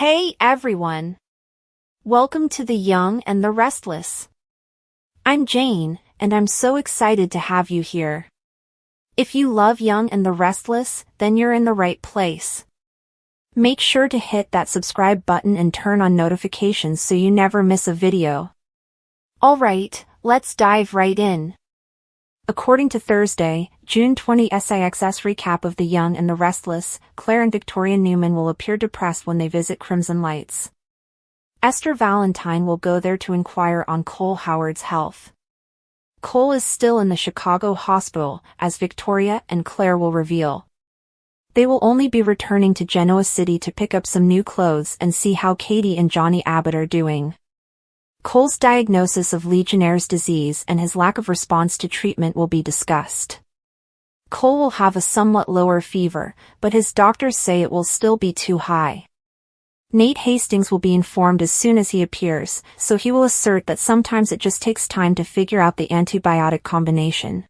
Hey everyone! Welcome to The Young and the Restless. I'm Jane, and I'm so excited to have you here. If you love Young and the Restless, then you're in the right place. Make sure to hit that subscribe button and turn on notifications so you never miss a video. Alright, let's dive right in. According to Thursday, June 20 SIX's recap of The Young and the Restless, Claire and Victoria Newman will appear depressed when they visit Crimson Lights. Esther Valentine will go there to inquire on Cole Howard's health. Cole is still in the Chicago hospital, as Victoria and Claire will reveal. They will only be returning to Genoa City to pick up some new clothes and see how Katie and Johnny Abbott are doing. Cole's diagnosis of Legionnaire's disease and his lack of response to treatment will be discussed. Cole will have a somewhat lower fever, but his doctors say it will still be too high. Nate Hastings will be informed as soon as he appears, so he will assert that sometimes it just takes time to figure out the antibiotic combination.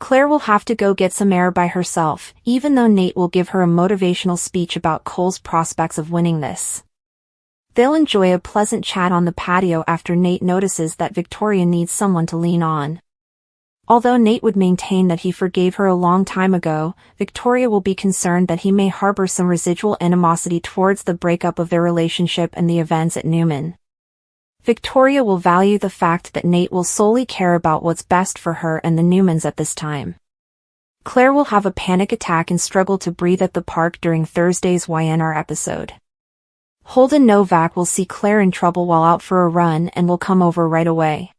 Claire will have to go get some air by herself, even though Nate will give her a motivational speech about Cole's prospects of winning this. They'll enjoy a pleasant chat on the patio after Nate notices that Victoria needs someone to lean on. Although Nate would maintain that he forgave her a long time ago, Victoria will be concerned that he may harbor some residual animosity towards the breakup of their relationship and the events at Newman. Victoria will value the fact that Nate will solely care about what's best for her and the Newmans at this time. Claire will have a panic attack and struggle to breathe at the park during Thursday's YNR episode. Holden Novak will see Claire in trouble while out for a run and will come over right away.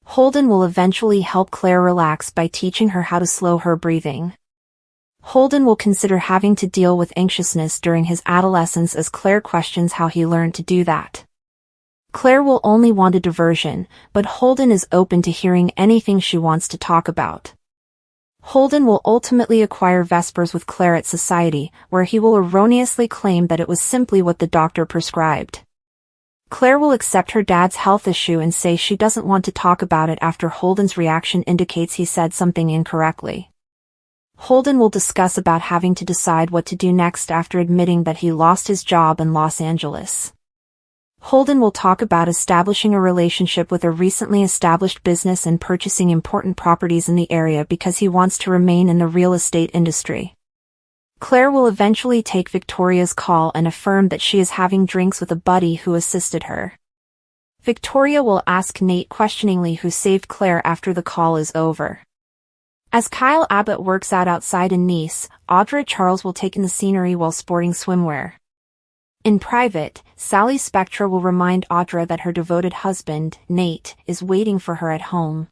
Holden will eventually help Claire relax by teaching her how to slow her breathing. Holden will consider having to deal with anxiousness during his adolescence as Claire questions how he learned to do that. Claire will only want a diversion, but Holden is open to hearing anything she wants to talk about. Holden will ultimately acquire Vespers with Claire at Society, where he will erroneously claim that it was simply what the doctor prescribed. Claire will accept her dad's health issue and say she doesn't want to talk about it after Holden's reaction indicates he said something incorrectly. Holden will discuss about having to decide what to do next after admitting that he lost his job in Los Angeles. Holden will talk about establishing a relationship with a recently established business and purchasing important properties in the area because he wants to remain in the real estate industry. Claire will eventually take Victoria's call and affirm that she is having drinks with a buddy who assisted her. Victoria will ask Nate questioningly who saved Claire after the call is over. As Kyle Abbott works out outside in Nice, Audra Charles will take in the scenery while sporting swimwear. In private, Sally Spectra will remind Audra that her devoted husband, Nate, is waiting for her at home.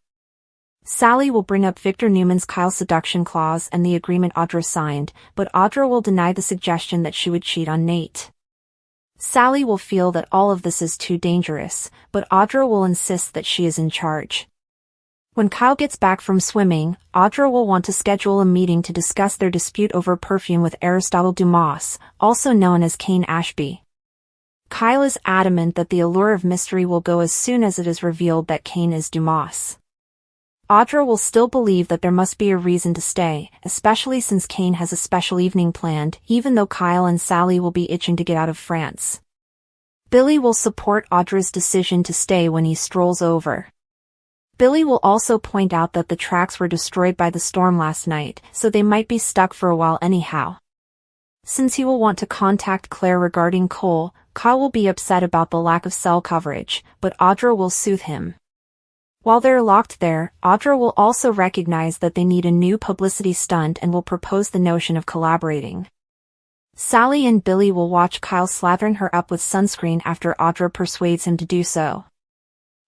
Sally will bring up Victor Newman's Kyle seduction clause and the agreement Audra signed, but Audra will deny the suggestion that she would cheat on Nate. Sally will feel that all of this is too dangerous, but Audra will insist that she is in charge. When Kyle gets back from swimming, Audra will want to schedule a meeting to discuss their dispute over perfume with Aristotle Dumas, also known as Kane Ashby. Kyle is adamant that the allure of mystery will go as soon as it is revealed that Kane is Dumas. Audra will still believe that there must be a reason to stay, especially since Kane has a special evening planned, even though Kyle and Sally will be itching to get out of France. Billy will support Audra's decision to stay when he strolls over. Billy will also point out that the tracks were destroyed by the storm last night, so they might be stuck for a while anyhow. Since he will want to contact Claire regarding Cole, Kyle will be upset about the lack of cell coverage, but Audra will soothe him. While they're locked there, Audra will also recognize that they need a new publicity stunt and will propose the notion of collaborating. Sally and Billy will watch Kyle slathering her up with sunscreen after Audra persuades him to do so.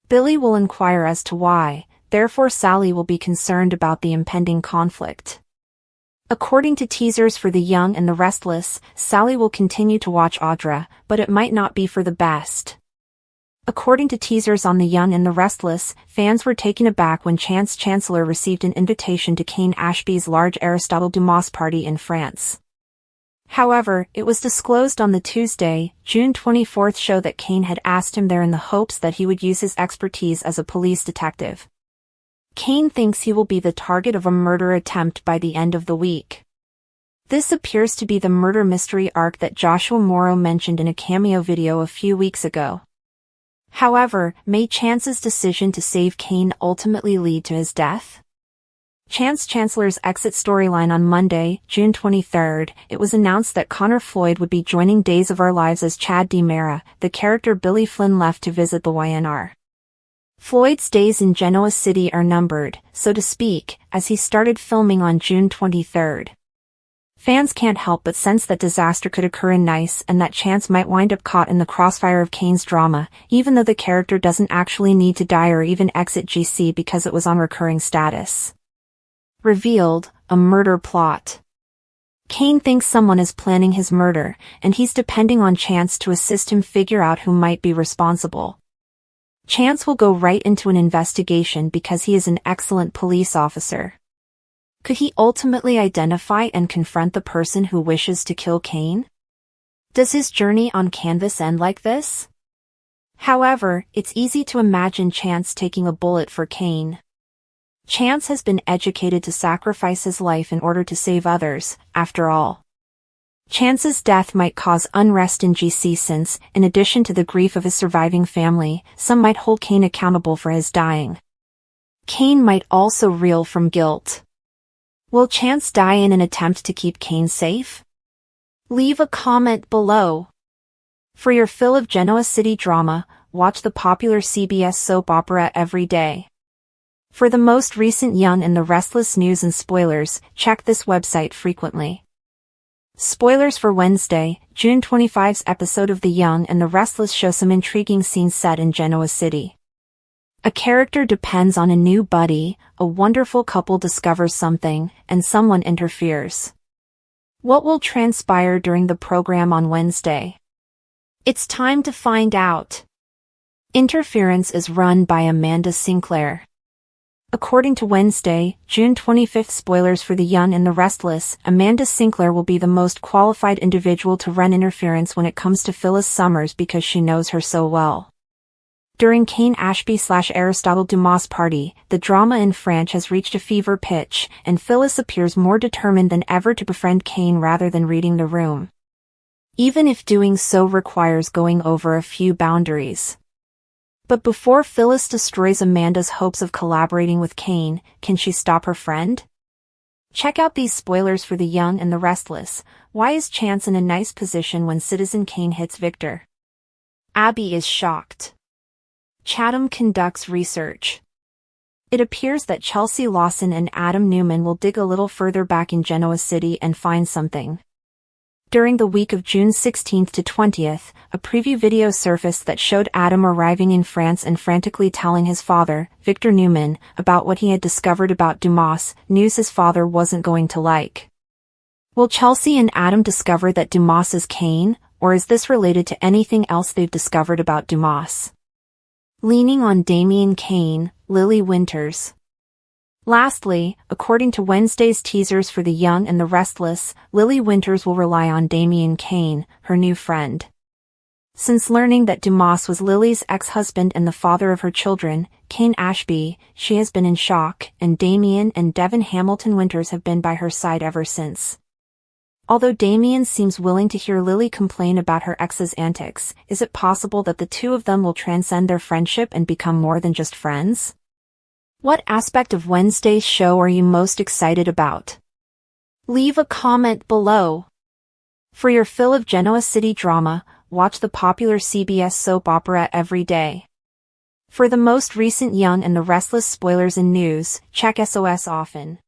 Billy will inquire as to why, therefore Sally will be concerned about the impending conflict. According to teasers for The Young and the Restless, Sally will continue to watch Audra, but it might not be for the best. According to teasers on The Young and the Restless, fans were taken aback when Chance Chancellor received an invitation to Kane Ashby's large Aristotle Dumas party in France. However, it was disclosed on the Tuesday, June 24th show that Kane had asked him there in the hopes that he would use his expertise as a police detective. Kane thinks he will be the target of a murder attempt by the end of the week. This appears to be the murder mystery arc that Joshua Morrow mentioned in a cameo video a few weeks ago. However, may Chance's decision to save Kane ultimately lead to his death? Chance Chancellor's exit storyline on Monday, June 23rd, it was announced that Connor Floyd would be joining Days of Our Lives as Chad DiMera, the character Billy Flynn left to visit the YNR. Floyd's days in Genoa City are numbered, so to speak, as he started filming on June 23rd. Fans can't help but sense that disaster could occur in Nice and that Chance might wind up caught in the crossfire of Kane's drama, even though the character doesn't actually need to die or even exit GC because it was on recurring status. Revealed, a murder plot. Kane thinks someone is planning his murder, and he's depending on Chance to assist him figure out who might be responsible. Chance will go right into an investigation because he is an excellent police officer. Could he ultimately identify and confront the person who wishes to kill Kane? Does his journey on canvas end like this? However, it's easy to imagine Chance taking a bullet for Kane. Chance has been educated to sacrifice his life in order to save others, after all. Chance's death might cause unrest in GC since, in addition to the grief of his surviving family, some might hold Kane accountable for his dying. Kane might also reel from guilt. Will Chance die in an attempt to keep Kane safe? Leave a comment below. For your fill of Genoa City drama, watch the popular CBS soap opera every day. For the most recent Young and the Restless news and spoilers, check this website frequently. Spoilers for Wednesday, June 25's episode of The Young and the Restless show some intriguing scenes set in Genoa City. A character depends on a new buddy, a wonderful couple discovers something, and someone interferes. What will transpire during the program on Wednesday? It's time to find out. Interference is run by Amanda Sinclair. According to Wednesday, June 25th spoilers for The Young and the Restless, Amanda Sinclair will be the most qualified individual to run interference when it comes to Phyllis Summers because she knows her so well. During Kane Ashby/Aristotle Dumas' party, the drama in France has reached a fever pitch, and Phyllis appears more determined than ever to befriend Kane rather than reading the room. Even if doing so requires going over a few boundaries. But before Phyllis destroys Amanda's hopes of collaborating with Kane, can she stop her friend? Check out these spoilers for The Young and the Restless. Why is Chance in a nice position when Citizen Kane hits Victor? Abby is shocked. Chatham conducts research. It appears that Chelsea Lawson and Adam Newman will dig a little further back in Genoa City and find something. During the week of June 16th to 20th, a preview video surfaced that showed Adam arriving in France and frantically telling his father, Victor Newman, about what he had discovered about Dumas, news his father wasn't going to like. Will Chelsea and Adam discover that Dumas is Kane, or is this related to anything else they've discovered about Dumas? Leaning on Damian Kane, Lily Winters. Lastly, according to Wednesday's teasers for The Young and the Restless, Lily Winters will rely on Damian Kane, her new friend. Since learning that Dumas was Lily's ex-husband and the father of her children, Kane Ashby, she has been in shock, and Damian and Devin Hamilton Winters have been by her side ever since. Although Damian seems willing to hear Lily complain about her ex's antics, is it possible that the two of them will transcend their friendship and become more than just friends? What aspect of Wednesday's show are you most excited about? Leave a comment below. For your fill of Genoa City drama, watch the popular CBS soap opera every day. For the most recent Young and the Restless spoilers and news, check SOS often.